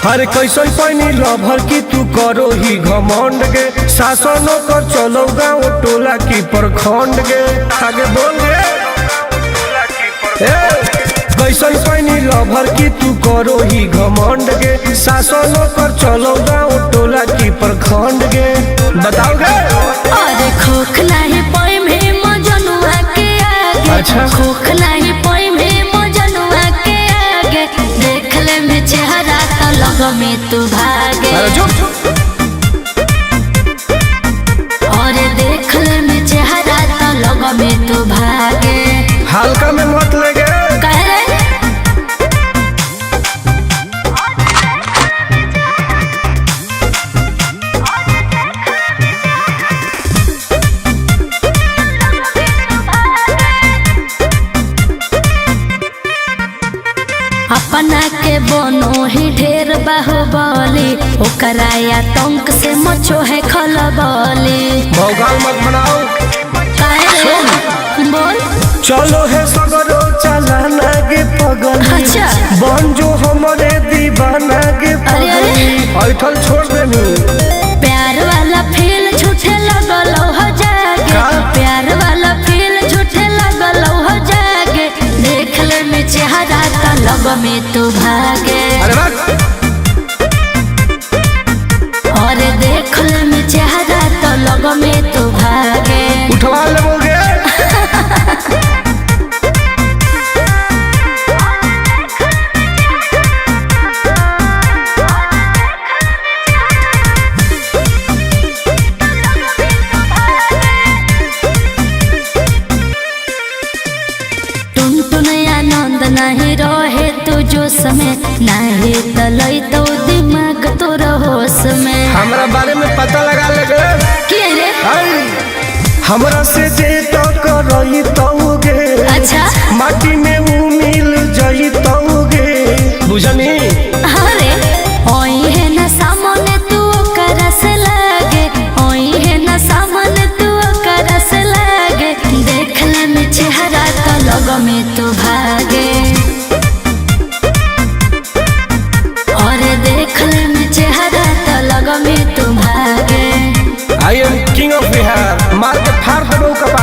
हरे कैसन पैनी लभर की तू करो ही घमंड गे शासनों कर चलो गाँव टोला की प्रखंड गे आगे बोल गे कैसन पैनी लभर की तू करो ही घमंड गे शासनों कर चलो गाँव टोला की प्रखंड गे बताओ गे। अरे खोखला है पोई में मजनुआ के आगे। अच्छा खोखला है पोई में मजनुआ के आगे देख ले में चेहरा तो लग में तू भागे। और देख ले में चेहरा तो लग में तू भागे। हल्का में मत लगे अपना के बनो ही ढेर बाहुबली ओकरा आतंक से मचो है खलबली। भौकाल मत बनाओ बोल चलो है सगरो चलाना गे पगल। अच्छा बन जो हमारे दीवाना गे पगल ऐठल छोड़ देनी। प्यार वाला फील झूठे लगल हो जागे। प्यार वाला फील झूठे लगल हो जागे देख ले में चेहरा का लग में तू भागे। और देख ले में चेहरा तो लग में तू भागे। उठवा लोगे आनंद नहीं रहे तू जो समय नहीं तलई तो दिमाग तो होश में। हमरा बारे में पता लगा लगे क्या रे हमरा से जे तो करई तोगे। अच्छा माटी में वो मिल जाई तोगे बुझनी। अरे ओई है ना सामने तू कर से लागे। ओई है ना सामने तू कर से लागे देख ले में चेहरा तो लग में तू भागे। और देख ले में चेहरा तो लग में तू भागे। I am king of Bihar मार के फाड़ दो कपा।